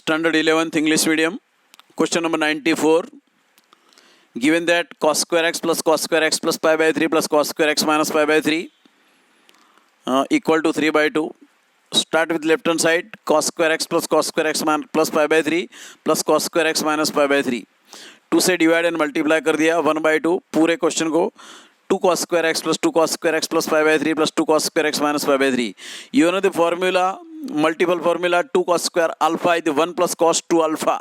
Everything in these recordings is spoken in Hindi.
Standard 11th English medium. Question number 94. Given that cos square x plus pi by 3 plus cos square x minus pi by 3 equal to 3 by 2. Start with left hand side. Cos square x plus plus pi by 3 plus cos square x minus pi by 3. 2 से डिवाइड एंड मल्टीप्लाई कर दिया 1 by 2. पूरे क्वेश्चन को 2 cos square x plus 2 cos square x plus pi by 3 plus 2 cos square x minus pi by 3. You know the formula, multiple formula. 2 cos square alpha is 1 plus cos 2 alpha.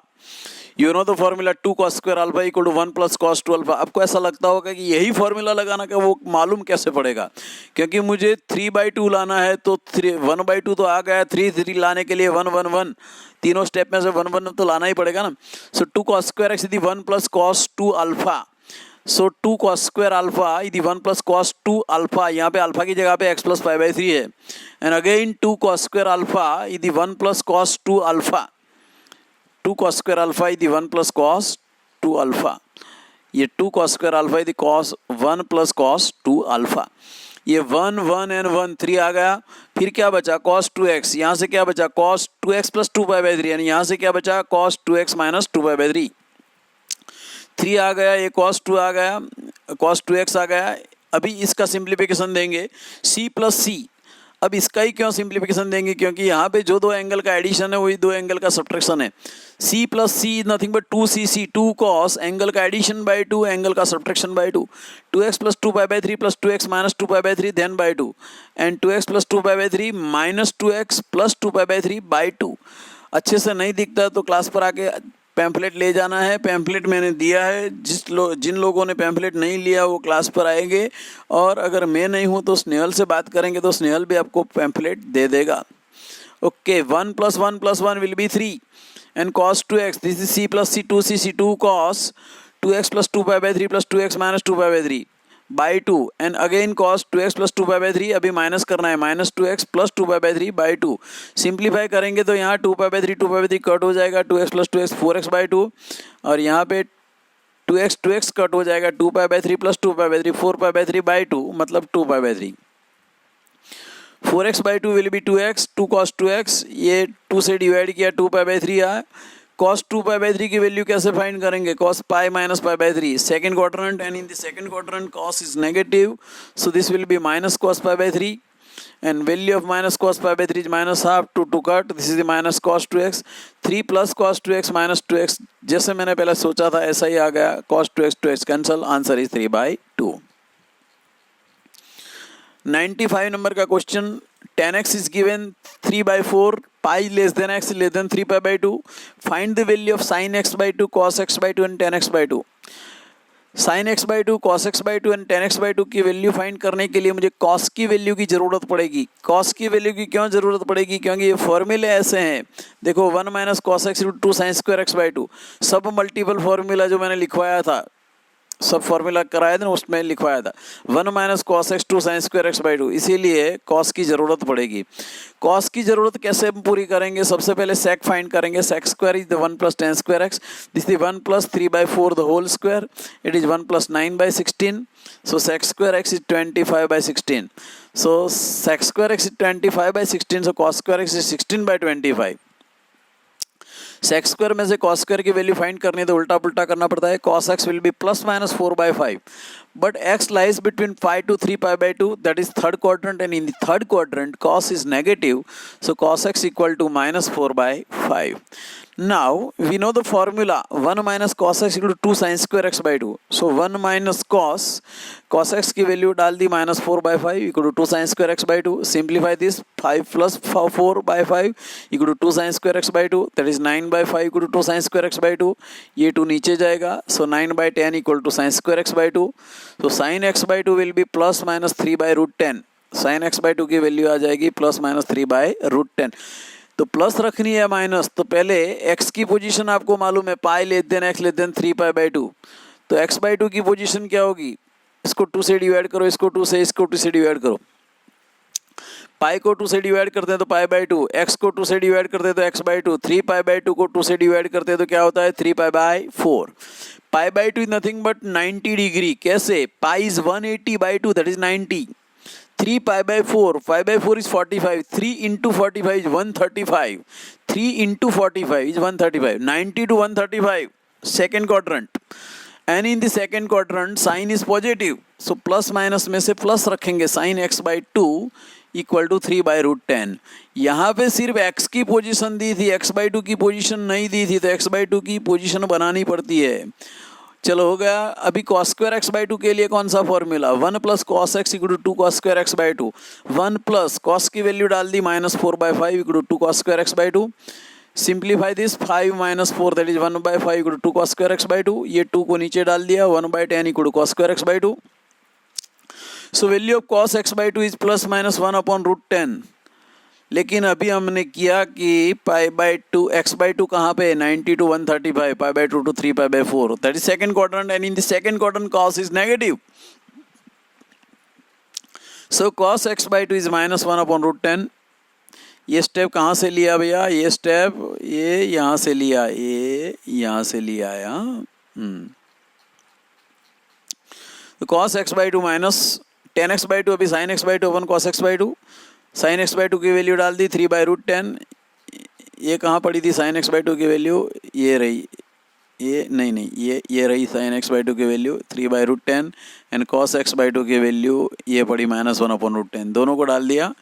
You know the formula 2 cos square alpha equal to 1 plus cos 2 alpha. आपको ऐसा लगता होगा कि यही फॉर्मूला लगाना का वो मालूम कैसे पड़ेगा, क्योंकि मुझे 3 by 2 लाना है तो 1 by 2 तो आ गया, 3 लाने के लिए 1 1 1, तीनों स्टेप में से 1 1 तो लाना ही पड़ेगा ना. सो 2 cos square x is 1 plus cos 2 alpha. So 2 cos square alpha is 1 plus cos 2 alpha. यहाँ पे अल्फा की जगह पे x plus pi by 3 है. And again 2 cos square alpha is 1 plus cos 2 alpha. 2 cos square alpha is 1 plus cos 2 alpha. ये 2 cos square alpha is cos 1 plus cos 2 alpha. ये 1 1 and 1 3 आ गया. फिर क्या बचा cos 2x. यहाँ से क्या बचा cos 2x plus 2 pi by 3. यानी यहाँ से क्या बचा cos 2x minus 2 pi by 3. 3 आ गया, ये cos 2 आ गया, cos 2x आ गया. अभी इसका सिंप्लीफिकेशन देंगे c प्लस c. अब इसका ही क्यों सिंप्लीफिकेशन देंगे, क्योंकि यहाँ पे जो दो एंगल का एडिशन है वही दो एंगल का सब्ट्रैक्शन है. c plus c nothing but 2cc. 2 cos angle का एडिशन बाय 2, एंगल का subtraction by 2. 2x plus 2 pi by 3 plus 2x minus 2 pi by 3 then by 2. And 2x plus 2 pi by 3 minus 2x plus 2 pi by 3 by 2. अच्छे से नहीं दिखता तो क्लास पर आके पैम्फलेट ले जाना है. पैम्फलेट मैंने दिया है. जिन लोगों ने पैम्फलेट नहीं लिया वो क्लास पर आएंगे, और अगर मैं नहीं हूँ तो स्नेहल से बात करेंगे तो स्नेहल भी आपको पैम्फलेट दे देगा. Okay. 1 plus 1 plus 1 will be 3 and cos 2x. This is c plus c 2cc 2 cos 2x plus 2 pi by 3 plus 2x minus 2 pi by 3 by 2. and again cos 2x plus 2 pi by 3. अभी माइनस करना है, minus 2x plus 2 pi by 3 by 2. Simplify करेंगे तो यहाँ 2 pi by 3 2 pi by 3 cut हो जाएगा, 2x plus 2x 4x by 2. और यहाँ पे 2x कट हो जाएगा, 2 pi by 3 plus 2 pi by 3 4 pi by 3 by 2, मतलब 2 pi by 3. 4x by 2 will be 2x. 2 cos 2x, ये 2 से डिवाइड किया 2 pi by 3 आया. cos 2 pi by 3 की वैल्यू कैसे फाइंड करेंगे, cos pi minus pi by 3. Second quadrant, and in the second quadrant cos is negative, so this will be minus cos pi by 3. and value of minus cos pi by 3 is minus half. 2 cut, this is the minus cos 2x. 3 plus cos 2x minus 2x, जैसे मैंने पहले सोचा था ऐसा ही आ गया. cos 2x cancel, answer is 3 by 2. 95 number का question. tan x is given 3 by 4, pi less than x less than 3 pi by 2. Find the value of sin x by 2, cos x by 2 and tan x by 2. sin x by 2, cos x by 2 and tan x by 2 की वैल्यू फाइंड करने के लिए मुझे cos की वैल्यू की ज़रूरत पड़ेगी. cos की वैल्यू की क्यों ज़रूरत पड़ेगी, क्योंकि ये फॉर्मूले ऐसे हैं. देखो 1 minus cos x 2 sin square x by 2. सब मल्टीपल फॉर्मूला जो मैंने लिखवाया था, सब फॉर्मूला कराया था ना, उसमें लिखवाया था 1 minus cos x 2 sin square x by 2. इसीलिए cos की ज़रूरत पड़ेगी. cos की ज़रूरत कैसे हम पूरी करेंगे, सबसे पहले sec फाइंड करेंगे. sec square is the 1 plus tan square x. This is 1 plus 3 by 4 the whole square. It is 1 plus 9 by 16. So sec square x is 25 by 16. So sec square x is 25 by 16. So cos square x is 16 by 25. Secs square में से cos स्क्वायर की वैल्यू फाइंड करनी है तो उल्टा पुल्टा करना पड़ता है. cos x will be plus minus 4 by 5, but x lies between 5 to 3 pi by 2, that is third quadrant, and in the third quadrant cos is negative, so cos x equal to minus 4 by 5. Now we know the formula 1 minus cos x equal to 2 sin square x by 2. So 1 minus cos x की वैल्यू डाल दी minus 4 by 5 equal to 2 sin square x by 2. Simplify this, 5 plus 4 by 5 equal to 2 sin square x by 2, that is 9 by 5 equal to 2 sin square x by 2. ये 2 नीचे जाएगा, so 9 by 10 equal to sin square x by 2. So sin x by 2 will be plus minus 3 by root 10. sin x by 2 की वैल्यू आ जाएगी plus minus 3 by root 10. तो प्लस रखनी है माइनस, तो पहले x की पोजीशन आपको मालूम है, पाई less than x less than 3 pi by 2. तो x बाई 2 की पोजीशन क्या होगी, इसको 2 से डिवाइड करो, इसको 2 से, इसको 2 से डिवाइड करो. पाई को 2 से डिवाइड करते हैं तो पाई बाई 2, x को 2 से डिवाइड करते हैं तो x बाई 2, 3 पाई बाई 2 को 2 से डिवाइड करते हैं तो क्या होता है 3 pi by 4. Pi by 2 is nothing but 90 degree. कैसे, pi is 180 by 2, that is 90. 3 pi by 4, pi by 4 is 45, 3 into 45 is 135, 3 into 45 is 135, 90 to 135, second quadrant, and in the second quadrant sign is positive, so plus minus में से plus रखेंगे, sin x by 2 equal to 3 by root 10। यहाँ पे सिर्फ x की पोजीशन दी थी, x बाई 2 की पोजीशन नहीं दी थी, तो x बाई 2 की पोजीशन बनानी पड़ती है। चलो हो गया। अभी कॉस स्क्वायर एक्स बाई 2 के लिए कौन सा formula, 1 plus cos x equal to 2 cos square x by 2, 1 plus cos की वैल्यू डाल दी -4/5 equal to 2 cos square x by 2। Simplify this, 5 - 4 that is 1/5 equal to 2 cos square x by 2। ये 2 को नीचे डाल दिया, 1/10 equal to cos square x by 2। So value of cos x by 2 is +-1/√10। लेकिन अभी हमने किया कि पाई बाई 2 एक्स बाई 2 कहाँ पे, 90 to 135, pi by 2 to 3 pi by 4, that is second quadrant, and in the second quadrant cos is negative. So cos x by 2 is -1/√10। ये स्टेप कहाँ से लिया भैया, ये स्टेप ये यहाँ से लिया, ये यहाँ से लिया है। तो cos x by 2 -10 x by 2, अभी sign x by 2 upon cos x by 2, sign x by 2 की वैल्यू डाल दी 3/√10। ये कहाँ पड़ी थी साइन एक्स बाई 2 की वैल्यू, ये रही, ये नहीं ये रही साइन एक्स बाई 2 की value 3/√10, and cos x by 2 की वैल्यू ये पड़ी -1/√10। दोनों को डाल दिया,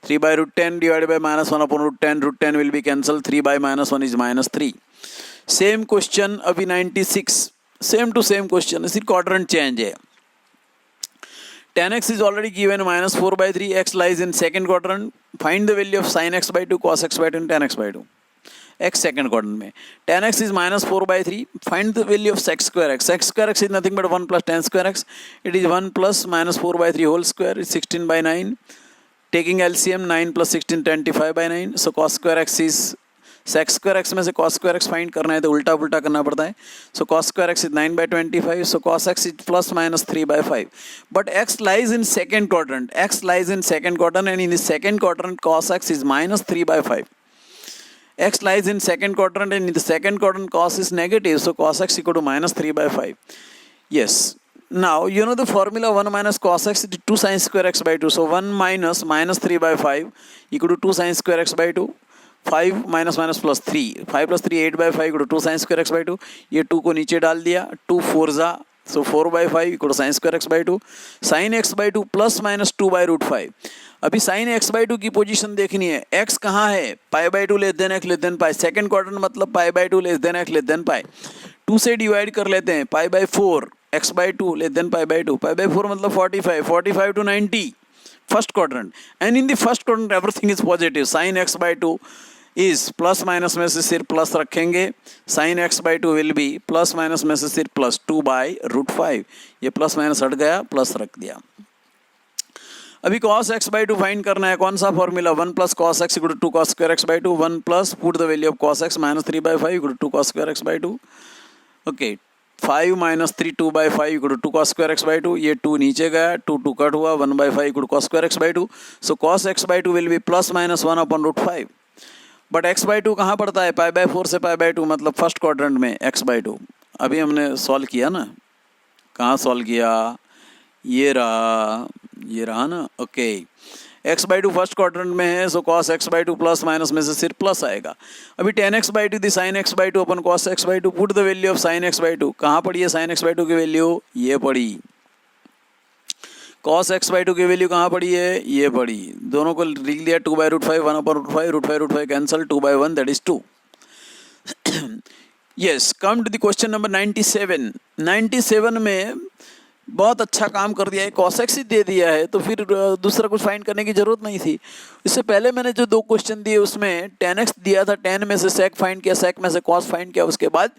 3/√10 divided by -1/√10, √10 will be cancel, 3 by -1 is -3। Same question अभी 96, सेम टू सेम क्वेश्चन, सिर्फ क्वाड्रेंट चेंज है। tan x is already given -4/3, x lies in second quadrant, find the value of sin x by 2, cos x by 2 and tan x by 2। x second quadrant में tan x is -4/3, find the value of sec square x, sec square x is nothing but 1 plus tan square x, it is 1 plus -4/3 whole square is 16/9, taking LCM 9 plus 16 25/9, so cos square x is, sec square x में से cos square x फाइंड करना है तो उल्टा पुल्टा करना पड़ता है, so cos square x is 9/25, so cos x is +-3/5, but x lies in second quadrant, x lies in second quadrant, and in the second quadrant cos x is -3/5, x lies in second quadrant, and in the second quadrant cos is negative, so cos x equal to -3/5. Yes, now you know the formula, 1 minus cos x is 2 sin square x by 2, so 1 minus -3/5 equal to 2 sin square x by 2, 5 minus plus 3, 5 plus 3 8/5 equal to 2 sin square x by 2। ये 2 को नीचे डाल दिया, 2 4 जा, so 4/5 equal to sin square x by 2, sin x by 2 +-2/√5। अभी sin x by 2 की पोजीशन देखनी है, x कहाँ है, pi by 2 less than x less than pi, second quadrant मतलब pi by 2 less than x less than pi, 2 से डिवाइड कर लेते हैं, pi by 4 x by 2 less then pi by 2, pi by 4 मतलब 45, 45 to 90, first quadrant, and in the first quadrant everything is positive, sin x by 2 is plus minus में से सिर्फ प्लस रखेंगे, sign x by 2 will B plus minus में से सिर्फ प्लस 2/√5, ये प्लस माइनस हट गया, प्लस रख दिया। अभी cos x by 2 फाइंड करना है, कौन सा formula, 1 plus cos x equal to 2 cos square x by 2, 1 plus put the value of cos x -3/5 equal to 2 cos square x by 2। Okay, 5 - 3 2/5 equal to 2 cos square x by 2, ये 2 नीचे गया, 2 कट हुआ, 1/5 equal to cos square x by 2, so cos x by 2 will be +-1/√5। But x by 2 कहाँ पड़ता है, पाई बाई 4 से पाई बाई 2, मतलब फर्स्ट क्वाड्रेंट में x बाई 2। अभी हमने सॉल्व किया ना, कहाँ सॉल्व किया, ये रहा ना। Okay, x by 2 first quadrant में है, सो cos x by 2 plus minus में से सिर्फ प्लस आएगा। अभी tan x by 2 the sin x by 2 upon cos x by 2, put the value of sin x by 2, कहाँ पड़ी है sin x बाई 2 की वैल्यू, ये पड़ी, cos x बाई 2 की वैल्यू कहाँ पड़ी है, ये पड़ी, दोनों को लिख दिया 2/√5, 1/√5, √5 cancel, 2/1 that is 2। Yes, come to the question number 97। 97 में बहुत अच्छा काम कर दिया है, cos x ही दे दिया है, तो फिर दूसरा कुछ फाइंड करने की जरूरत नहीं थी। इससे पहले मैंने जो 2 क्वेश्चन दिए उसमें tan x दिया था, tan में से sec फाइंड किया, sec में से cos फाइंड किया, उसके बाद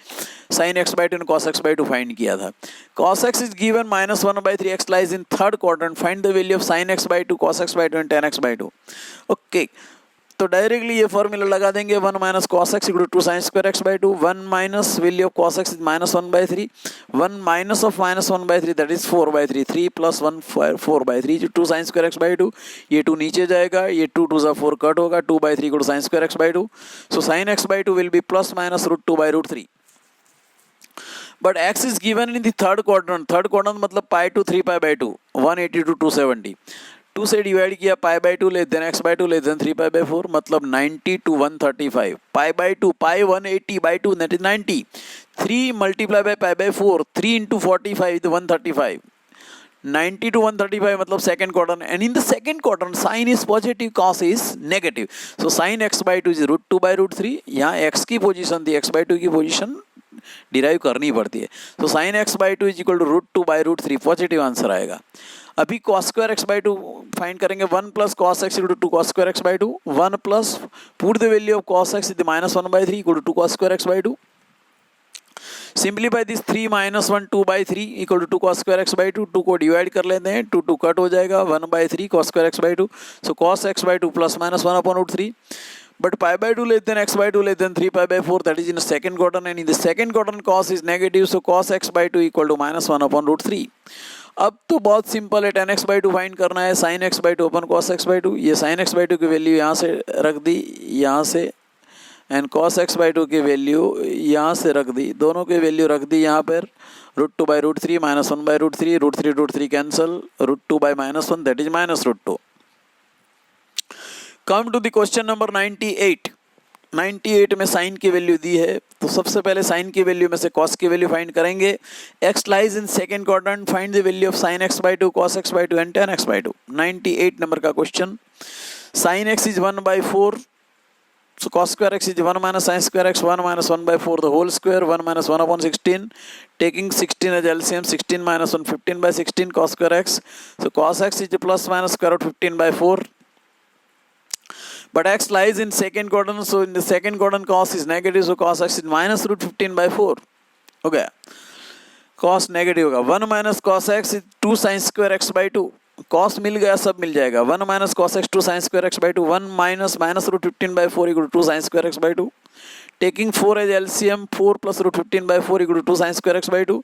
sin x by 2 और cos x by 2 फाइंड किया था। cos x is given -1/3, x lies in third quadrant, find the value of sin x by 2, cos x by 2 and tan x by 2। Okay, तो डायरेक्टली ये फॉर्मूला लगा देंगे, 1 minus cos x equal to 2 sin square x by 2, 1 minus value of cos x is -1/3, 1 minus of -1/3 that is 4/3, 3 plus 1 4/3 जो 2 sin square x by 2, ये 2 नीचे जाएगा, ये 2 2 जा 4 कट होगा, 2/3 equal to sin square x by 2, so sin x by 2 will be +-√2/√3। but x is given in the third quadrant मतलब pi to 3 pi by 2, 180 to 270, 2 से डिवाइड किया pi by two less than x by two less than 3 pi by 4, मतलब 90 to 135. Pi by two pi 180 by two that is 90. 3 multiply by pi by 4, 3 into 45 is 135. 90 to 135 मतलब second quadrant, and in the second quadrant sin is positive, cos is negative. So sin x by 2 is root 2 by root 3. यहाँ x की पोजीशन थी, x by 2 की पोजीशन डिराइव करनी पड़ती है. तो sin x by 2 is equal to root 2 by root 3. Positive answer आएगा. अभी cos square x by 2 find करेंगे. 1 plus cos x equal to 2 cos square x by 2. 1 plus put the value of cos x is the minus 1 by 3 equal to 2 cos square x by 2. Simplify this 3 minus 1 2 by 3 equal to 2 cos square x by 2. 2 को डिवाइड कर लेते हैं, 2 2 कट हो जाएगा, 1 by 3 cos square x by 2. So cos x by 2 plus minus 1 upon root 3. But pi by 2 less than x by 2 less than 3 pi by 4, that is in the second quadrant, and in the second quadrant cos is negative, so cos x by 2 equal to minus 1 upon root 3. अब तो बहुत सिंपल है, tan x by 2 फाइंड करना है, sin x by 2 upon cos x by 2. ये sin x by 2 की वैल्यू यहाँ से रख दी, यहाँ से, एंड cos x by 2 की वैल्यू यहाँ से रख दी, दोनों की वैल्यू रख दी यहाँ पर. Root 2 by root 3 minus 1 by root 3, root 3 cancel, root 2 by minus 1 that is minus root 2. Come to the question number 98. 98 में साइन की वैल्यू दी है, तो सबसे पहले साइन की वैल्यू में से कॉस की वैल्यू फाइंड करेंगे. X lies in second quadrant, find the value of sine x by 2, cos x by 2 and tan x by 2. 98 number का question. Sine x is 1 by 4, so cos square x is 1 minus sin square x, 1 minus 1 by 4 the whole square, 1 minus 1 upon 16, taking 16 as LCM, 16 minus 1 15 by 16 cos square x. So cos x is plus minus square root 15 by 4. But x lies in second quadrant, so in the second quadrant cos is negative, so cos x is minus root 15 by 4. Okay, cos negative होगा. 1 minus cos x is 2 sin square x by 2. cos मिल गया, सब मिल जाएगा. 1 minus cos x 2 sin square x by 2. 1 minus root 15 by 4 equal to 2 sin square x by 2. Taking 4 as LCM, 4 plus root 15 by 4 equal to 2 sin square x by 2.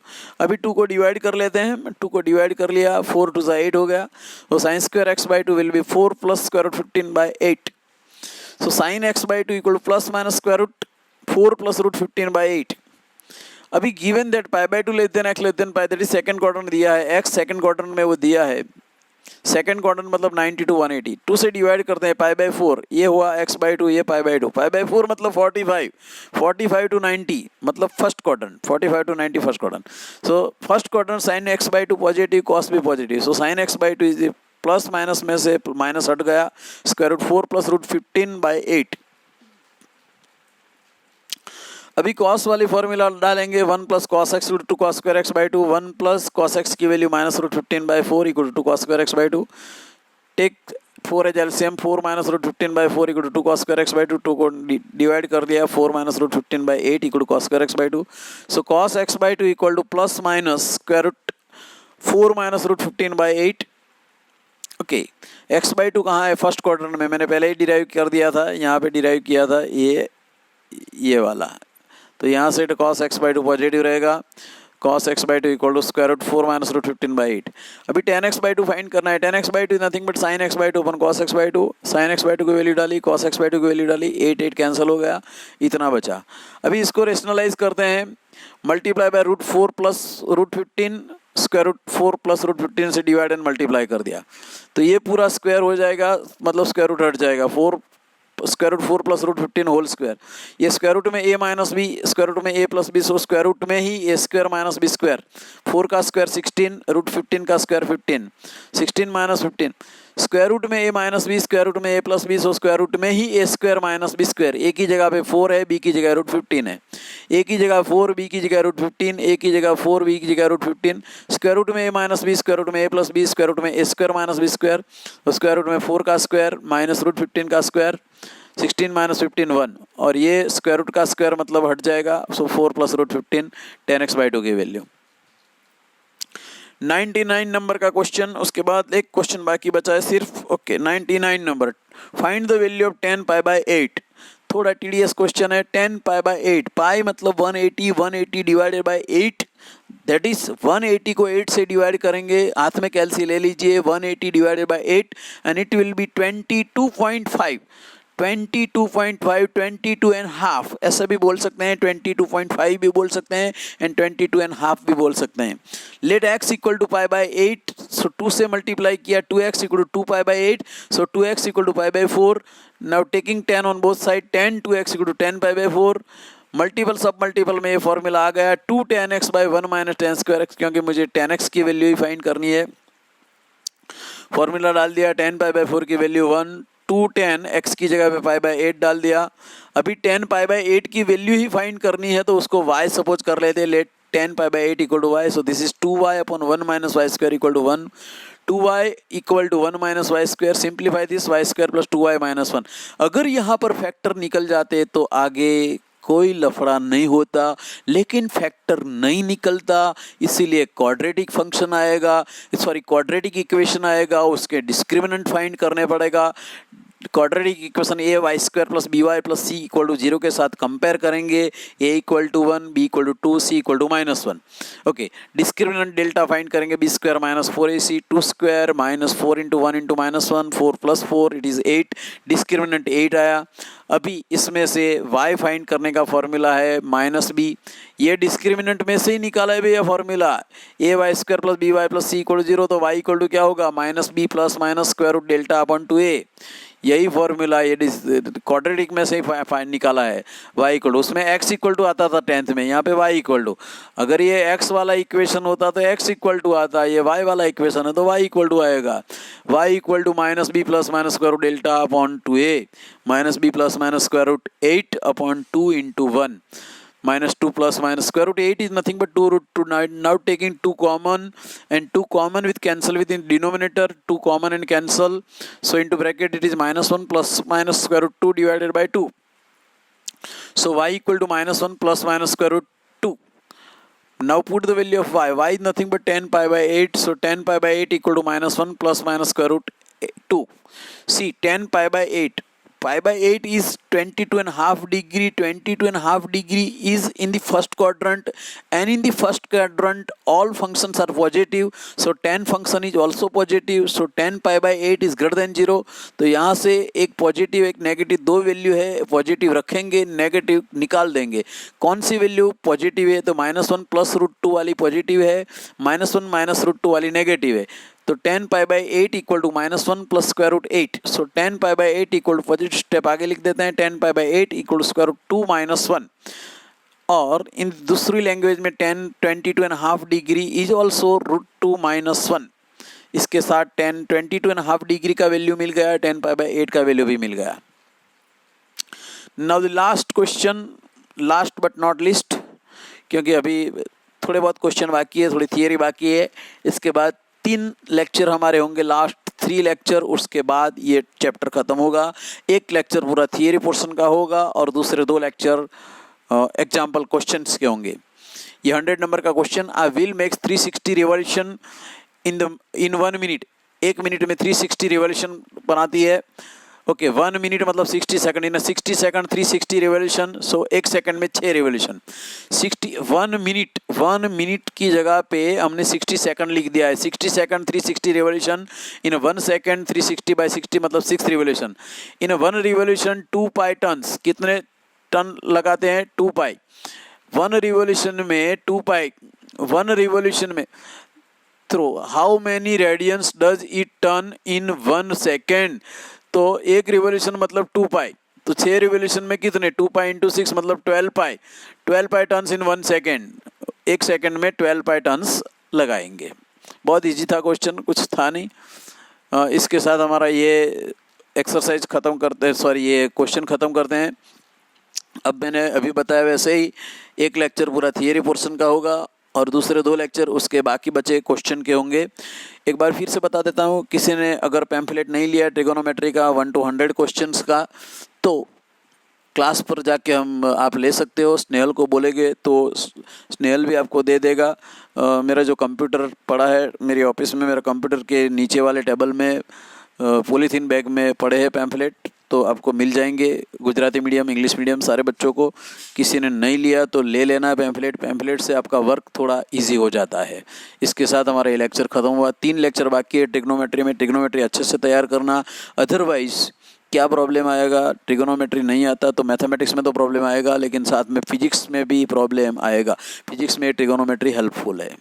अभी 2 को डिवाइड कर लेते हैं. 2 को डिवाइड कर लिया, 4 2 8 हो गया. तो sin square x by 2 will be 4 plus square root 15 by 8. So sin x by 2 equal to plus minus square root 4 plus root 15 by 8. अभी given that pi by 2 less than x less than pi, that is second quadrant दिया है, x second quadrant में वो दिया है. सेकेंड क्वाड्रेंट मतलब 90 to 180. 2 से डिवाइड करते हैं, पाई बाई 4, ये हुआ x बाई 2, ये पाई बाई 2. पाई बाई 4 मतलब 45, 45 to 90 मतलब first quadrant, 45 to 90 first quadrant. So first quadrant sine x by 2 positive, cos भी positive. So sine x by 2 is plus minus में से माइनस हट गया, square root 4 plus root 15 by 8. अभी cos वाली फॉर्मूला डालेंगे. 1 plus cos x root 2 cos square x by 2. 1 plus cos x की value minus root 15 by 4 equal to 2 cos square x by 2. Take 4 as LCM, 4 minus root 15 by 4 equal to 2 cos square x by 2. 2 को डिवाइड कर दिया, 4 minus root 15 by 8 equal to cos square x by 2. So cos x by 2 equal to plus minus square root 4 minus root 15 by 8. Okay, x by 2 कहाँ है? फर्स्ट क्वाड्रेंट में. मैंने पहले ही डिराइव कर दिया था, यहाँ पे डिराइव किया था, ये वाला. तो यहाँ से cos x by 2 पॉजिटिव रहेगा. cos x by 2 equal to square root 4 minus root 15 by 8. अभी tan x by 2 फाइंड करना है. tan x by 2 nothing but sin x by 2 upon cos x by 2. sin x by 2 की वैल्यू डाली, cos x by 2 की वैल्यू डाली, 8 कैंसिल हो गया, इतना बचा. अभी इसको रेशनलाइज करते हैं. Multiply by root 4 plus root 15, square root 4 plus root 15 से डिवाइड एंड मल्टीप्लाई कर दिया, तो ये पूरा स्क्वायर हो जाएगा, मतलब स्क्वायर रूट हट जाएगा. 4 square root 4 plus root 15 whole square. ये स्क्वायर रूट में a minus b, square root में a प्लस बी, सो स्क्वायर रूट में ही a square minus b square. 4 का स्क्वायर 16, रूट 15 का स्क्वायर 15, 16 माइनस 15. स्क्वायर रूट में a minus b, square root में a प्लस बी, सो स्क्वायर रूट में ही a square minus b square. a की जगह पे 4 है, b की जगह रूट 15 है. a की जगह 4, b की जगह रूट 15, a की जगह 4, b की जगह रूट 15. स्क्वायर रूट में a minus b, square root में a plus b, square root में a square minus b square. Square root में 4 का स्क्वायर माइनस रूट 15 का स्क्वायर, 16 माइनस 15 1, और ये स्क्वायर रूट का स्क्वायर मतलब हट जाएगा. सो 4 plus root 15, tan x by 2 की वैल्यू. 99 नंबर का क्वेश्चन. उसके बाद एक क्वेश्चन बाकी बचा है सिर्फ. Okay, 99 number. Find the value of 10 pi by 8. थोड़ा टीडीएस क्वेश्चन है. 10 पाई बाई 8, पाई मतलब 180, 180 डिवाइडेड बाई 8, दैट इज 180 को 8 से डिवाइड करेंगे. हाथ में कैलसी ले लीजिए. 180 divided by 8 and it will be 22.5. 22.5, 22.5 ऐसा भी बोल सकते हैं, 22.5 भी बोल सकते हैं एंड 22.5 भी बोल सकते हैं। Let x equal to pi by 8, सो 2 से मल्टीप्लाई किया, 2x equal to 2 pi by 8, सो 2x equal to pi by 4। Now taking 10 on both side, 10 2x equal to 10 pi by 4। Multiple सब मल्टीपल में ये फॉर्मूला आ गया 2 10x by 1 minus 10 square x, क्योंकि मुझे 10x की वैल्यू ही फाइंड करनी है। फॉर्मूला डाल दिया, 10 पाई बाई 4 की वैल्यू 1, 2 10 x की जगह पे पाई बाई 8 डाल दिया। अभी 10 पाई बाई 8 की वैल्यू ही फाइंड करनी है, तो उसको y सपोज कर लेते, let 10 pi by 8 equal to y, so this is 2y upon 1 minus y square equal to 1। 2y equal to 1 minus y square, simplify this, y square plus 2y minus 1। अगर यहाँ पर फैक्टर निकल जाते तो आगे कोई लफड़ा नहीं होता, लेकिन फैक्टर नहीं निकलता, इसीलिए क्वाड्रेटिक फंक्शन आएगा, सॉरी क्वाड्रेटिक इक्वेशन आएगा, उसके डिस्क्रिमिनेंट फाइंड करने पड़ेगा। Quadratic equation a y square plus b y plus c equal to 0 के साथ कंपेयर करेंगे, a equal to 1, b equal to 2, c equal to minus 1। Okay, discriminant delta find करेंगे, b square minus 4ac, 2 square minus 4 into 1 into minus 1, 4 plus 4 it is 8, discriminant 8 आया। अभी इसमें से y फाइंड करने का फॉर्मूला है माइनस बी, ये डिस्क्रिमिनेंट में से ही निकाला है भैया formula, a y square plus b y plus c equal to 0, तो y इक्वल टू क्या होगा, minus b plus minus square root delta upon 2a, यही फॉर्मूला ये क्वाड्रेटिक में से ही फाइंड निकाला है। y इक्वल टू, उसमें x इक्वल टू आता था 10th में, यहाँ पे y इक्वल टू, अगर ये x वाला इक्वेशन होता तो x इक्वल टू आता, ये y वाला इक्वेशन है तो y इक्वल टू आएगा, y equal to minus b plus minus square root delta upon 2a, minus b plus minus square root 8 upon 2 into 1, minus 2 plus minus square root 8 is nothing but 2 root 2. Now taking 2 common, and 2 common with cancel within denominator, 2 common and cancel, so into bracket it is minus 1 plus minus square root 2 divided by 2. So y equal to minus 1 plus minus square root 2. Now put the value of y. Y is nothing but 10 pi by 8. So 10 pi by 8 equal to minus 1 plus minus square root 2. See, 10 pi by 8. Pi by 8 is 22.5 degree. 22.5 degree is in the first quadrant, and in the first quadrant all functions are positive. So 10 function is also positive. So 10 pi by 8 is greater than 0. तो यहाँ से एक पॉजिटिव एक नेगेटिव दो वैल्यू है, पॉजिटिव रखेंगे नेगेटिव निकाल देंगे। कौन सी वैल्यू पॉजिटिव है, तो माइनस 1 प्लस रूट 2 वाली पॉजिटिव है, माइनस 1 माइनस रूट 2 वाली नेगेटिव है। तो 10 pi by 8 equal to minus 1 plus square root 8। So 10 pi by 8 equal to positive step आगे लिख देते हैं, 10 pi by 8 equal to square root 2 minus 1। और इन दूसरी लैंग्वेज में 22.5 degree is also root 2 minus 1। इसके साथ 22.5 डिग्री का वैल्यू मिल गया, 10 पाई बाई 8 का वैल्यू भी मिल गया। Now the last question, last but not list, क्योंकि अभी थोड़े बहुत क्वेश्चन बाकी है, थोड़ी थियरी बाकी है। इसके बाद 3 लेक्चर हमारे होंगे, लास्ट 3 लेक्चर, उसके बाद ये चैप्टर खत्म होगा। एक लेक्चर पूरा थियरी पोर्शन का होगा और दूसरे 2 लेक्चर एग्जाम्पल क्वेश्चंस के होंगे। ये 100 नंबर का question, I will make 360 revolution in 1 minute. 1 minute में 360 रिवॉल्यूशन बनाती है। ओके, 1 मिनट मतलब 60 सेकंड, इन 60 सेकंड 360 रिवॉल्यूशन, सो 1 सेकंड में 6 रिवॉल्यूशन। 1 मिनट की जगह पे हमने 60 सेकंड लिख दिया है। 60 second 360 revolution, in 1 second 360 by 60 मतलब 6 revolution. In 1 revolution 2 pi turns, कितने टन लगाते हैं, 2 पाई। 1 रिवॉल्यूशन में 2 पाई, 1 रिवॉल्यूशन में through how many radians does it turn in 1 second. तो 1 रिवॉल्यूशन मतलब 2 पाई, तो 6 रिवॉल्यूशन में कितने, 2 पाई इंटू 6 मतलब 12 पाई। 12 पाई टर्न्स इन 1 सेकेंड, 1 सेकेंड में 12 पाई टर्न्स लगाएंगे। बहुत इजी था क्वेश्चन, कुछ था नहीं। इसके साथ हमारा ये एक्सरसाइज ख़त्म करते हैं, सॉरी ये क्वेश्चन ख़त्म करते हैं। अब मैंने अभी बताया वैसे ही एक लेक्चर पूरा थियरी पोर्शन का होगा और दूसरे 2 लेक्चर उसके बाकी बचे क्वेश्चन के होंगे। एक बार फिर से बता देता हूँ, किसी ने अगर पैम्फलेट नहीं लिया ट्रिगोनोमेट्री का 1 to 100 क्वेश्चंस का, तो क्लास पर जाके आप ले सकते हो। स्नेहल को बोलेंगे तो स्नेहल भी आपको दे देगा। मेरा जो कंप्यूटर पड़ा है मेरी ऑफिस में, मेरा कंप्यूटर के नीचे वाले टेबल में पॉलीथीन बैग में पड़े हैं पैम्फलेट, तो आपको मिल जाएंगे, गुजराती मीडियम, इंग्लिश मीडियम सारे बच्चों को। किसी ने नहीं लिया तो ले लेना है पैम्फलेट से आपका वर्क थोड़ा इजी हो जाता है। इसके साथ हमारा ये लेक्चर ख़त्म हुआ। 3 लेक्चर बाकी है ट्रिग्नोमेट्री में। ट्रिग्नोमेट्री अच्छे से तैयार करना, अदरवाइज़ क्या प्रॉब्लम आएगा, ट्रिग्नोमेट्री नहीं आता तो मैथमेटिक्स में तो प्रॉब्लम आएगा, लेकिन साथ में फिजिक्स में भी प्रॉब्लम आएगा। फिजिक्स में ट्रिग्नोमेट्री हेल्पफुल है।